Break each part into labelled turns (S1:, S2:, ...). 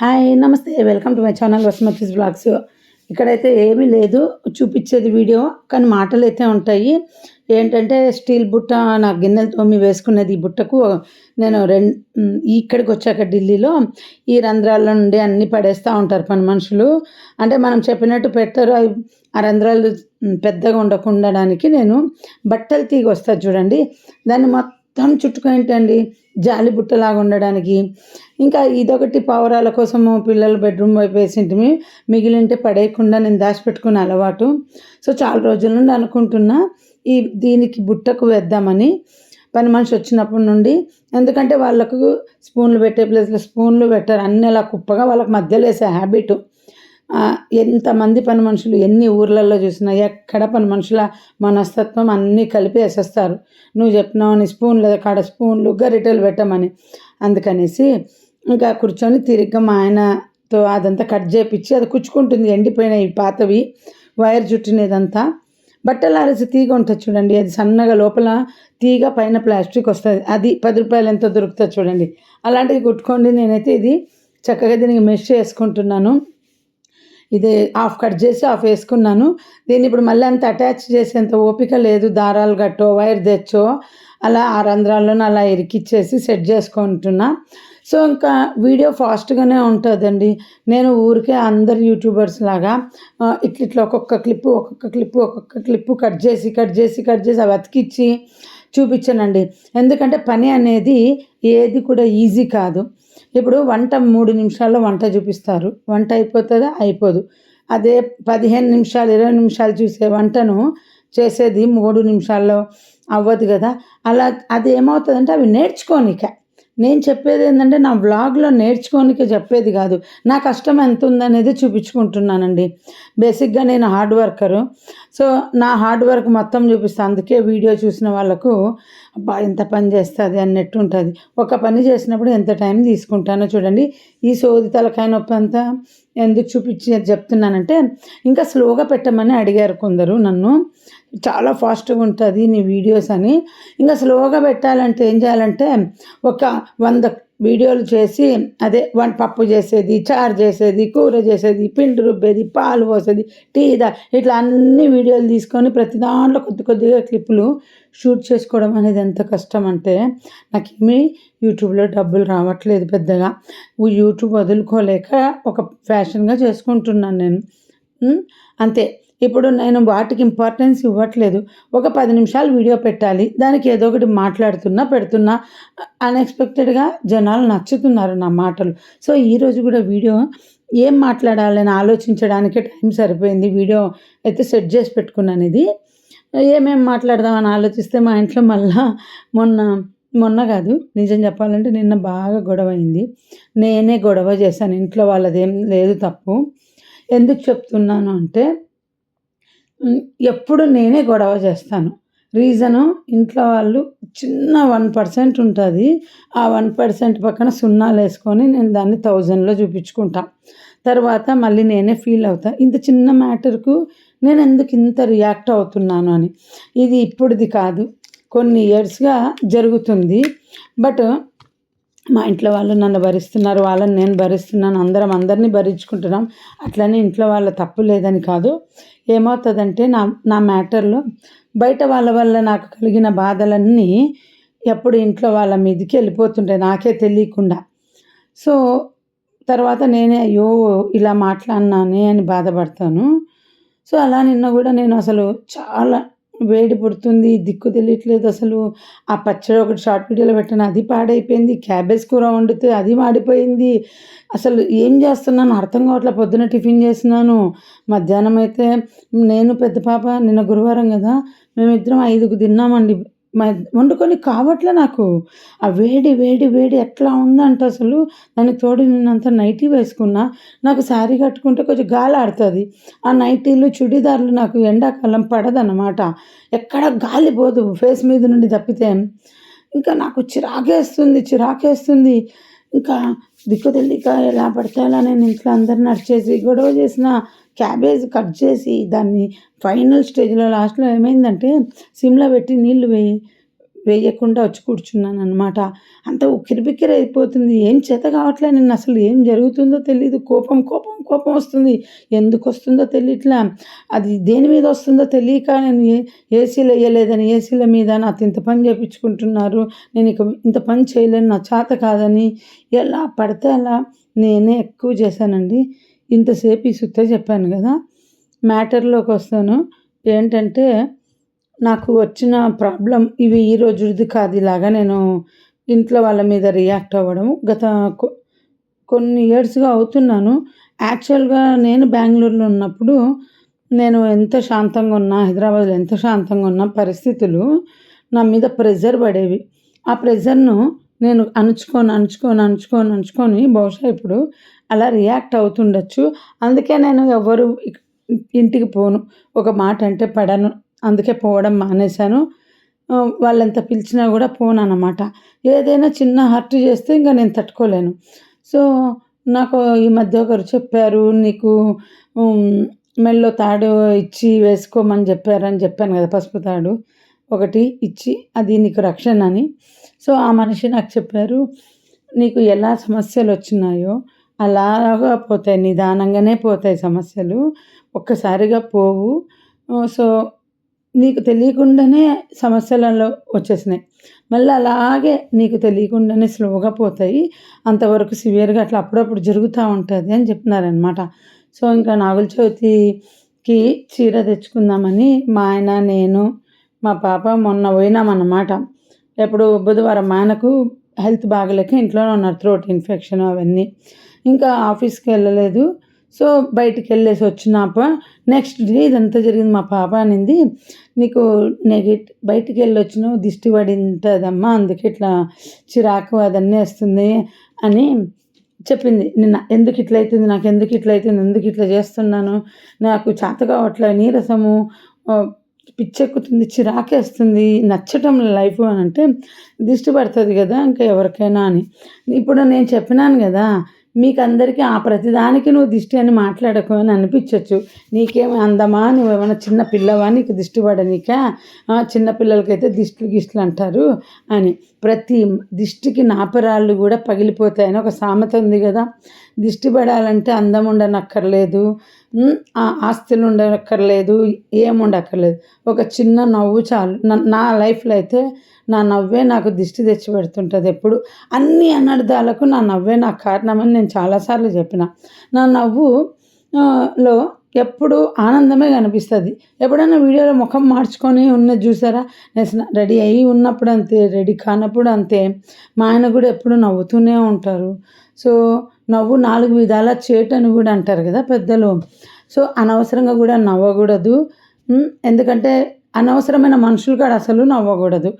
S1: Hi namaste welcome to my channel Vasumathi's blogs. ఇక్కడైతే ఏమీ లేదు, చూపించేది వీడియో కానీ మాటలు అయితే ఉంటాయి. ఏంటంటే స్టీల్ బుట్ట నా గిన్నెలు తోమి వేసుకునేది. ఈ బుట్టకు నేను ఇక్కడికి వచ్చాక ఢిల్లీలో ఈ రంధ్రాల నుండి అన్నీ పడేస్తూ ఉంటారు పని మనుషులు. అంటే మనం చెప్పినట్టు పెట్టరు. ఆ రంధ్రాలు పెద్దగా ఉండకుండడానికి నేను బట్టలు తీగ వస్తుంది చూడండి, దాన్ని మొత్తం చుట్టుకుంటండి జాలి బుట్టలాగా ఉండడానికి. ఇంకా ఇదొకటి పావురాల కోసము పిల్లలు బెడ్రూమ్ వైపు వేసింటిమి, మిగిలింటే పడేయకుండా నేను దాచిపెట్టుకునే అలవాటు. సో చాలా రోజుల నుండి అనుకుంటున్నా దీనికి బుట్టకు వేద్దామని, పని మనిషి వచ్చినప్పటి నుండి. ఎందుకంటే వాళ్ళకు స్పూన్లు పెట్టే ప్లేస్లో స్పూన్లు పెట్టారు, అన్నీ అలా కుప్పగా వాళ్ళకి మధ్యలో వేసే హ్యాబిట్. ఎంతమంది పని మనుషులు ఎన్ని ఊర్లలో చూసినా ఎక్కడ పని మనుషుల మనస్తత్వం అన్నీ కలిపి వేసేస్తారు. నువ్వు చెప్పినావు నీ స్పూన్లు కాడ స్పూన్లు గరిటెలు పెట్టమని. అందుకనేసి ఇంకా కూర్చొని తిరిగ్గా మా ఆయనతో అదంతా కట్ చేపించి అది కుచ్చుకుంటుంది. ఎండిపోయినాయి పాతవి వైర్ చుట్టినదంతా. బట్టలు ఆరేసి తీగ ఉంటుంది చూడండి, అది సన్నగా లోపల తీగ పైన ప్లాస్టిక్ వస్తుంది, అది 10 రూపాయలు ఎంతో దొరుకుతుంది చూడండి. అలాంటిది కుట్టుకోండి. నేనైతే ఇది చక్కగా దీనికి మెష్ చేసుకుంటున్నాను. ఇది హాఫ్ కట్ చేసి హాఫ్ వేసుకున్నాను. దీన్ని ఇప్పుడు మళ్ళీ అంత అటాచ్ చేసేంత ఓపిక లేదు. దారాలు గట్టో వైర్ తెచ్చో అలా ఆ రంధ్రాలను అలా ఇరికిచ్చేసి సెట్ చేసుకుంటున్నా. సో ఇంకా వీడియో ఫాస్ట్గానే ఉంటుందండి. నేను ఊరికే అందరు యూట్యూబర్స్ లాగా ఇట్లా ఒక్కొక్క క్లిప్పు కట్ చేసి అవి అతికిచ్చి చూపించానండి. ఎందుకంటే పని అనేది ఏది కూడా ఈజీ కాదు. ఇప్పుడు వంట 3 నిమిషాల్లో వంట చూపిస్తారు, వంట అయిపోతుందా అయిపోదు. అదే 15 నిమిషాలు 20 నిమిషాలు చూసే వంటను చేసేది 3 నిమిషాల్లో అవ్వదు కదా. అలా అది ఏమవుతుందంటే అవి నేర్చుకోనిక. నేను చెప్పేది ఏంటంటే నా వ్లాగ్లో నేర్చుకోనికే చెప్పేది కాదు, నా కష్టం ఎంత ఉందనేది చూపించుకుంటున్నానండి. బేసిక్గా నేను హార్డ్ వర్కరు. సో నా హార్డ్ వర్క్ మొత్తం చూపిస్తాను. అందుకే వీడియో చూసిన వాళ్ళకు అబ్బా ఎంత పని చేస్తుంది అన్నట్టు ఉంటుంది. ఒక పని చేసినప్పుడు ఎంత టైం తీసుకుంటానో చూడండి. ఈ సోది తలకాయ నొప్పి అంతా ఎందుకు చూపించి చెప్తున్నానంటే, ఇంకా స్లోగా పెట్టమని అడిగారు కొందరు నన్ను. చాలా ఫాస్ట్గా ఉంటుంది నీ వీడియోస్ అని. ఇంకా స్లోగా పెట్టాలంటే ఏం చేయాలంటే, ఒక 100 వీడియోలు చేసి అదే పప్పు చేసేది, చారు చేసేది, కూర చేసేది, పిండి రుబ్బేది, పాలు పోసేది, ఇట్లా అన్ని వీడియోలు తీసుకొని ప్రతి దాంట్లో కొద్దిగా క్లిప్పులు షూట్ చేసుకోవడం అనేది ఎంత కష్టం అంటే, నాకేమీ యూట్యూబ్లో డబ్బులు రావట్లేదు పెద్దగా. యూట్యూబ్ వదులుకోలేక ఒక ఫ్యాషన్గా చేసుకుంటున్నాను నేను, అంతే. ఇప్పుడు నేను వాటికి ఇంపార్టెన్స్ ఇవ్వట్లేదు. ఒక 10 నిమిషాలు వీడియో పెట్టాలి, దానికి ఏదో ఒకటి పెడుతున్నా అన్ఎక్స్పెక్టెడ్గా జనాలు నచ్చుతున్నారు నా మాటలు. సో ఈరోజు కూడా వీడియో ఏం మాట్లాడాలని ఆలోచించడానికే టైం సరిపోయింది. వీడియో అయితే సెట్ చేసి పెట్టుకున్నాను. ఇది ఏమేమి మాట్లాడదామని ఆలోచిస్తే మా ఇంట్లో మళ్ళా మొన్న కాదు, నిజం చెప్పాలంటే నిన్న బాగా గొడవ అయింది. నేనే గొడవ చేశాను, ఇంట్లో వాళ్ళదేం లేదు తప్పు. ఎందుకు చెప్తున్నాను అంటే, ఎప్పుడు నేనే గొడవ చేస్తాను. రీజను, ఇంట్లో వాళ్ళు చిన్న 1% ఉంటుంది, ఆ 1% పక్కన సున్నాలు వేసుకొని నేను దాన్ని 1000లో చూపించుకుంటా. తర్వాత మళ్ళీ నేనే ఫీల్ అవుతా, ఇంత చిన్న మ్యాటర్కు నేను ఎందుకు ఇంత రియాక్ట్ అవుతున్నాను అని. ఇది ఇప్పుడుది కాదు, కొన్ని ఇయర్స్గా జరుగుతుంది. బట్ మా ఇంట్లో వాళ్ళు నన్ను భరిస్తున్నారు, వాళ్ళని నేను భరిస్తున్నాను, అందరినీ భరించుకుంటున్నాం. అట్లనే ఇంట్లో వాళ్ళ తప్పు లేదని కాదు. ఏమవుతుందంటే నా మ్యాటర్లో బయట వాళ్ళ వల్ల నాకు కలిగిన బాధలన్నీ ఎప్పుడు ఇంట్లో వాళ్ళ మీదకి వెళ్ళిపోతుంటాయి నాకే తెలియకుండా. సో తర్వాత నేనే అయ్యో ఇలా మాట్లాడినానే అని బాధపడతాను. సో అలా నిన్న కూడా నేను అసలు చాలా వేడి పుడుతుంది, దిక్కు తెలియట్లేదు అసలు. ఆ పచ్చడి ఒకటి షార్ట్ వీడియోలో పెట్టాను, అది పాడైపోయింది. క్యాబేజ్ కూర వండితే అది మాడిపోయింది. అసలు ఏం చేస్తున్నాను అర్థం కావట్లే. పొద్దున టిఫిన్ చేసినాను, మధ్యాహ్నం అయితే నేను పెద్ద పాప, నిన్న గురువారం కదా, మేమిద్దరం 5కు తిన్నామండి. వండుకొని కావట్లే నాకు. ఆ వేడి వేడి వేడి ఎట్లా ఉందంటే అసలు, దానికి తోడు నేనంతా నైటీ వేసుకున్నా. నాకు శారీ కట్టుకుంటే కొంచెం గాలి ఆడుతుంది. ఆ నైటీలు చుడీదార్లు నాకు ఎండాకాలం పడదన్నమాట. ఎక్కడ గాలి పోదు ఫేస్ మీద నుండి తప్పితే. ఇంకా నాకు చిరాకేస్తుంది. ఇంకా దిక్కు తెలియక ఎలా పడితే అలా నేను ఇంట్లో అందరిని నడిచేసి గొడవ చేసిన. క్యాబేజ్ కట్ చేసి దాన్ని ఫైనల్ స్టేజ్లో లాస్ట్లో ఏమైందంటే, సిమ్లో పెట్టి నీళ్ళు వేయకుండా వచ్చి కూర్చున్నాను అనమాట. అంత ఉక్కిరిబిక్కిరి అయిపోతుంది. ఏం చేత కావట్లే, నిన్న అసలు ఏం జరుగుతుందో తెలీదు. కోపం కోపం కోపం వస్తుంది. ఎందుకు వస్తుందో తెలియట్లా. అది దేని మీద వస్తుందో తెలియక నేను ఏసీలు వేయలేదని ఏసీల మీద నాతో ఇంత పని చేయించుకుంటున్నారు, నేను ఇక ఇంత పని చేయలేను, నా చేత కాదని ఎలా పడితే అలా నేనే ఎక్కువ చేశానండి. ఇంతసేపు ఈ సుత్తే చెప్పాను కదా. మ్యాటర్లోకి వస్తాను. ఏంటంటే నాకు వచ్చిన ప్రాబ్లం ఇవి ఈ రోజుది కాదు. ఇలాగా నేను ఇంట్లో వాళ్ళ మీద రియాక్ట్ అవ్వడం గత కొన్ని ఇయర్స్గా అవుతున్నాను. యాక్చువల్గా నేను బెంగళూరులో ఉన్నప్పుడు నేను ఎంత శాంతంగా ఉన్నా, హైదరాబాద్లో ఎంత శాంతంగా ఉన్న పరిస్థితులు నా మీద ప్రెజర్ పడేవి. ఆ ప్రెజర్ను నేను అణుచుకొని బహుశా ఇప్పుడు అలా రియాక్ట్ అవుతుండొచ్చు. అందుకే నేను ఎవరు ఇంటికి పోను. ఒక మాట అంటే పడను. అందుకే పోవడం మానేశాను. వాళ్ళెంత పిలిచినా కూడా పోనన్నమాట. ఏదైనా చిన్న హర్ట్ చేస్తే ఇంక నేను తట్టుకోలేను. సో నాకు ఈ మధ్య ఒకరు చెప్పారు, నీకు మెడలో తాడు ఇచ్చి వేసుకోమని చెప్పారని చెప్పాను కదా, పసుపు తాడు ఒకటి ఇచ్చి అది నీకు రక్షణ అని. సో ఆ మనిషి నాకు చెప్పారు, నీకు ఎలా సమస్యలు వచ్చినాయో అలాగా పోతాయి, నిదానంగానే పోతాయి సమస్యలు, ఒక్కసారిగా పోవు. సో నీకు తెలియకుండానే సమస్యలలో వచ్చేసినాయి, మళ్ళీ అలాగే నీకు తెలియకుండానే స్లోగా పోతాయి, అంతవరకు సివియర్గా అట్లా అప్పుడప్పుడు జరుగుతూ ఉంటుంది అని చెప్పినారనమాట. సో ఇంకా నాగుల చవితికి చీర తెచ్చుకుందామని మా ఆయన, నేను, మా పాప మొన్న పోయినామన్నమాట. ఎప్పుడు బుధవారం మా ఆయనకు హెల్త్ బాగలేక ఇంట్లోనే ఉన్నారు, థ్రోట్ ఇన్ఫెక్షన్ అవన్నీ. ఇంకా ఆఫీస్కి వెళ్ళలేదు. సో బయటికి వెళ్ళేసి వచ్చినాక నెక్స్ట్ డే ఇదంతా జరిగింది. మా పాప అనింది, నీకు బయటికి వెళ్ళి వచ్చినావు, దిష్టి పడి ఉంటుందమ్మా, అందుకే ఇట్లా చిరాకు అదన్నీ వస్తుంది అని చెప్పింది నిన్న. ఎందుకు ఇట్లా అవుతుంది, నాకు ఎందుకు ఇట్లా అవుతుంది, ఎందుకు ఇట్లా చేస్తున్నాను, నాకు చేత కావట్లే, నీరసము, పిచ్చెక్కుతుంది, చిరాకేస్తుంది, నచ్చటం లైఫ్ అని అంటే దిష్టి పడుతుంది కదా ఇంకా ఎవరికైనా అని. ఇప్పుడు నేను చెప్పినాను కదా, మీకు అందరికీ ఆ ప్రతిదానికి నువ్వు దిష్టి అని మాట్లాడకు అని అనిపించవచ్చు. నీకేమి అందమా, నువ్వేమైనా చిన్న పిల్లవా, నీకు దిష్టి పడనీక, చిన్నపిల్లలకైతే దిష్టిలు అంటారు అని. ప్రతి దిష్టికి నాపరాళ్ళు కూడా పగిలిపోతాయని ఒక సామెత ఉంది కదా. దిష్టి పడాలంటే అందం ఉండనక్కర్లేదు, ఆస్తులు ఉండక్కర్లేదు, ఏముండక్కర్లేదు, ఒక చిన్న నవ్వు చాలు. నా లైఫ్లో అయితే నా నవ్వే నాకు దిష్టి తెచ్చి పెడుతుంటుంది ఎప్పుడు. అన్ని అనర్థాలకు నా నవ్వే నాకు కారణమని నేను చాలాసార్లు చెప్పిన. నా నవ్వులో ఎప్పుడు ఆనందమే కనిపిస్తుంది. ఎప్పుడైనా వీడియోలో ముఖం మార్చుకొని ఉన్నది చూసారా, నేను రెడీ అయ్యి ఉన్నప్పుడు అంతే, రెడీ కానప్పుడు అంతే. మా ఆయన కూడా ఎప్పుడు నవ్వుతూనే ఉంటారు. సో నవ్వు 4 విధాల చేటని కూడా అంటారు కదా పెద్దలు. సో అనవసరంగా కూడా నవ్వకూడదు. ఎందుకంటే అనవసరమైన మనుషులు కూడా అసలు నవ్వకూడదు.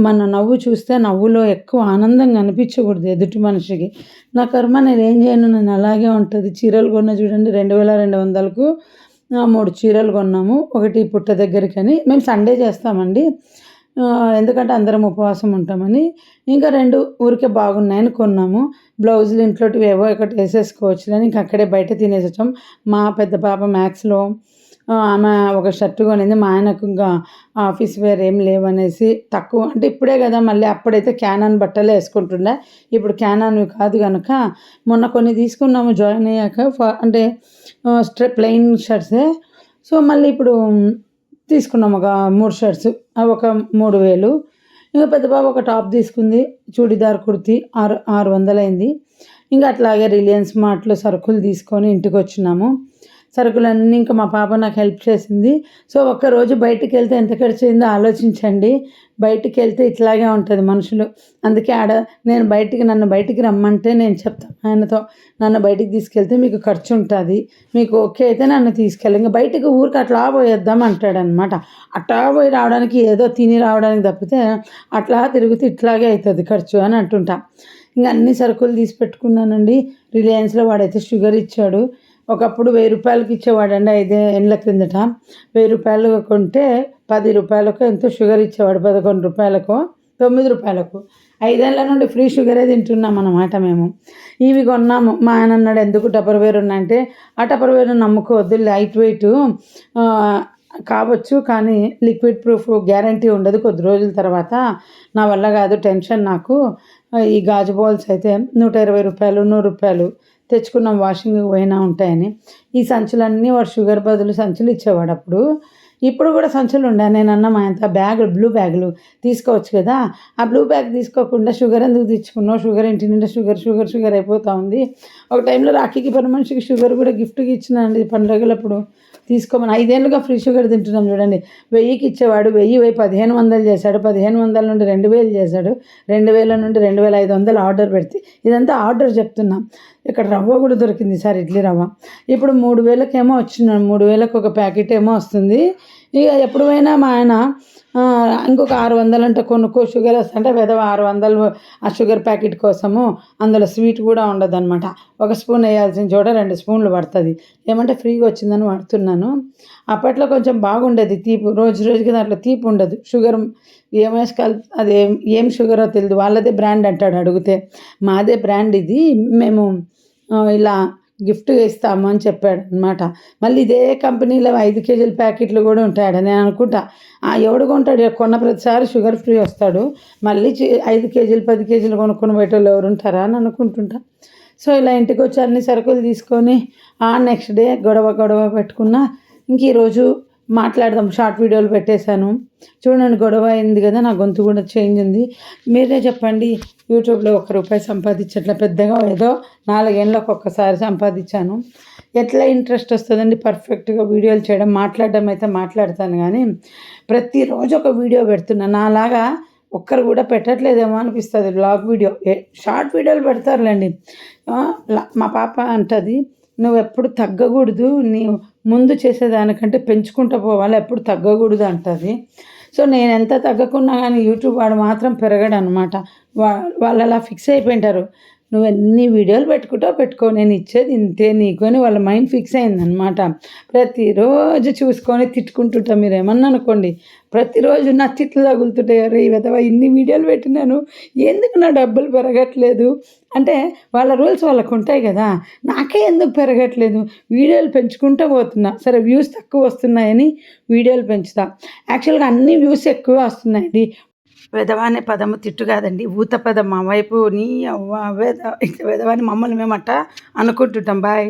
S1: మన నవ్వు చూస్తే నవ్వులో ఎక్కువ ఆనందం కనిపించకూడదు ఎదుటి మనిషికి. నా కర్మ, నేను ఏం చేయను, నేను అలాగే ఉంటుంది. చీరలు కొన్నా చూడండి, 2200కు 3 చీరలు కొన్నాము. ఒకటి పుట్ట దగ్గరికని, మేము సండే చేస్తామండి ఎందుకంటే అందరం ఉపవాసం ఉంటామని. ఇంకా 2 ఊరికే బాగున్నాయని కొన్నాము. బ్లౌజులు ఇంట్లోటివి ఏవో ఒకటి వేసేసుకోవచ్చు అని ఇంక అక్కడే బయట తినేసి వచ్చాం. మా పెద్ద పాప మ్యాథ్స్లో ఆమె ఒక షర్టు కొనింది. మా ఆయనకు ఇంకా ఆఫీస్ వేర్ ఏం లేవనేసి తక్కువ, అంటే ఇప్పుడే కదా, మళ్ళీ అప్పుడైతే క్యానాన్ బట్టలే వేసుకుంటుండే, ఇప్పుడు క్యానాన్వి కాదు కనుక మొన్న కొన్ని తీసుకున్నాము జాయిన్ అయ్యాక. అంటే ప్లెయిన్ షర్ట్సే. సో మళ్ళీ ఇప్పుడు తీసుకున్నాము ఒక 3 షర్ట్స్, అవి ఒక 3000. ఇంకా పెద్ద బాబు ఒక టాప్ తీసుకుంది, చూడిదార్ కుర్తీ 600 అయింది. ఇంకా అట్లాగే రిలయన్స్ మార్ట్లో సరుకులు తీసుకొని ఇంటికి వచ్చినాము. సరుకులన్నీ ఇంకా మా పాప నాకు హెల్ప్ చేసింది. సో ఒక్కరోజు బయటికి వెళ్తే ఎంత ఖర్చు అయిందో ఆలోచించండి. బయటికి వెళ్తే ఇట్లాగే ఉంటుంది మనుషులు. అందుకే నన్ను బయటికి రమ్మంటే నేను చెప్తాను ఆయనతో, నన్ను బయటికి తీసుకెళ్తే మీకు ఖర్చు ఉంటుంది, మీకు ఓకే అయితే నన్ను తీసుకెళ్ళి, ఇంకా బయటికి ఊరికి అట్లా పోయేద్దాం అంటాడనమాట. అట్లా పోయి రావడానికి ఏదో తిని రావడానికి తప్పితే అట్లా తిరిగితే ఇట్లాగే అవుతుంది ఖర్చు అని అంటుంటా. ఇంకా అన్ని సరుకులు తీసి పెట్టుకున్నానండి. రిలయన్స్లో వాడైతే షుగర్ ఇచ్చాడు. ఒకప్పుడు 1000 రూపాయలకి ఇచ్చేవాడండి, 5 ఏళ్ళ క్రిందట. 1000 రూపాయలు కొంటే 10 రూపాయలకు ఎంతో షుగర్ ఇచ్చేవాడు, 11 రూపాయలకో 9 రూపాయలకు. 5 ఏళ్ళ నుండి ఫ్రీ షుగరే తింటున్నాం అన్నమాట మేము. ఇవి కొన్నాము. మా ఆయన అన్నాడు, ఎందుకు టపర్వేర్ ఉన్నాయంటే, ఆ టపర్వేర్ నమ్ముకోవద్దు, లైట్ వెయిట్, కావచ్చు, కానీ లిక్విడ్ ప్రూఫ్ గ్యారంటీ ఉండదు. కొద్ది రోజుల తర్వాత నా వల్ల కాదు, టెన్షన్ నాకు. ఈ గాజు బౌల్స్ అయితే రూ. 120, రూ. 100 తెచ్చుకున్నాం, వాషింగ్కి పోయినా ఉంటాయని. ఈ సంచులన్నీ వాడు షుగర్ బదులు సంచులు ఇచ్చేవాడు అప్పుడు. ఇప్పుడు కూడా సంచులు ఉండే. నేను అన్న మా ఎంత బ్యాగులు, బ్లూ బ్యాగులు తీసుకోవచ్చు కదా, ఆ బ్లూ బ్యాగ్ తీసుకోకుండా షుగర్ ఎందుకు తెచ్చుకున్నావు, షుగర్ ఇంటి నిండా షుగర్ అయిపోతూ ఉంది. ఒక టైంలో రాఖీకి పని మనిషికి షుగర్ కూడా గిఫ్ట్గా ఇచ్చినండి పండుగలప్పుడు. తీసుకోమని 5 ఏళ్ళుగా ఫ్రీ షుగర్ తింటున్నాం చూడండి. 1000కి ఇచ్చేవాడు, 1000 1500 చేశాడు, 1500 నుండి 2000 చేశాడు, 2000 నుండి 2500 ఆర్డర్ పెడితే. ఇదంతా ఆర్డర్ చెప్తున్నాం. ఇక్కడ రవ్వ కూడా దొరికింది సార్, ఇడ్లీ రవ్వ. ఇప్పుడు 3000కేమో వచ్చినాడు, 3000కి ఒక ప్యాకెట్ ఏమో వస్తుంది. ఇక ఎప్పుడు పోయినా మా ఆయన ఇంకొక 600 అంటే కొనుక్కో, షుగర్ వస్తుంటే వెదవ 600 ఆ షుగర్ ప్యాకెట్ కోసము. అందులో స్వీట్ కూడా ఉండదు అనమాట. 1 స్పూన్ వేయాల్సిన చోట 2 స్పూన్లు పడుతుంది. ఏమంటే ఫ్రీగా వచ్చిందని వాడుతున్నాను. అప్పట్లో కొంచెం బాగుండేది తీపి, రోజుకి దాంట్లో తీపి ఉండదు. షుగర్ ఏమేసి అది ఏం షుగరో తెలియదు. వాళ్ళదే బ్రాండ్ అంటాడు అడిగితే. మాదే బ్రాండ్ ఇది, మేము ఇలా గిఫ్ట్గా ఇస్తాము అని చెప్పాడు అనమాట. మళ్ళీ ఇదే కంపెనీలో 5 కేజీల ప్యాకెట్లు కూడా ఉంటాడు నేను అనుకుంటా. ఎవడు కొంటాడు, కొన్న ప్రతిసారి షుగర్ ఫ్రీ వస్తాడు, మళ్ళీ 5 కేజీలు 10 కేజీలు కొనుక్కొని పోయేటోళ్ళు ఎవరు ఉంటారా అని అనుకుంటుంటా. సో ఇలా ఇంటికి వచ్చి అన్ని సరుకులు తీసుకొని నెక్స్ట్ డే గొడవ పెట్టుకున్నా. ఇంక ఈరోజు మాట్లాడదాం, షార్ట్ వీడియోలు పెట్టేశాను చూడండి. గొడవ అయింది కదా, నా గొంతు కూడా చేంజ్ ఉంది. మీరే చెప్పండి, యూట్యూబ్లో ₹1 సంపాదించట్ల, పెద్దగా ఏదో 4 ఏళ్ళకి ఒక్కసారి సంపాదించాను. ఎట్లా ఇంట్రెస్ట్ వస్తుందండి పర్ఫెక్ట్గా వీడియోలు చేయడం, మాట్లాడడం అయితే మాట్లాడతాను, కానీ ప్రతిరోజు ఒక వీడియో పెడుతున్నా. నాలాగా ఒక్కరు కూడా పెట్టట్లేదేమో అనిపిస్తుంది బ్లాగ్ వీడియో. షార్ట్ వీడియోలు పెడతారులేండి. మా పాప అంటది, నువ్వు ఎప్పుడు తగ్గకూడదు, నీ ముందు చేసేదానికంటే పెంచుకుంటూ పోవాలి, ఎప్పుడు తగ్గకూడదు అంటుంది. సో నేను ఎంత తగ్గకున్నా కానీ యూట్యూబ్ వాడు మాత్రం పెరగడు అనమాట. వాళ్ళు అలా ఫిక్స్ అయిపోయింటారు, నువ్వు ఎన్ని వీడియోలు పెట్టుకో, నేను ఇచ్చేది ఇంతే నీకు అని వాళ్ళ మైండ్ ఫిక్స్ అయిందనమాట. ప్రతిరోజు చూసుకొని తిట్టుకుంటుంటా. మీరు ఏమన్నా అనుకోండి, ప్రతిరోజు నా తిట్లు తగులుతుంటాయి. అరే విధవా ఇన్ని వీడియోలు పెట్టినాను, ఎందుకు నా డబ్బులు పెరగట్లేదు అంటే, వాళ్ళ రూల్స్ వాళ్ళకు ఉంటాయి కదా. నాకే ఎందుకు పెరగట్లేదు, వీడియోలు పెంచుకుంటూ పోతున్నా. సరే వ్యూస్ తక్కువ వస్తున్నాయని వీడియోలు పెంచుతా. యాక్చువల్గా అన్ని వ్యూస్ ఎక్కువ వస్తున్నాయండి. వెధవ అనే పదము తిట్టు కాదండి, ఊత పదం. మా వైపు నీ అవ్వ వెధవ అని మమ్మల్ని మేమట్ట అనుకుంటుంటాం. బాయ్.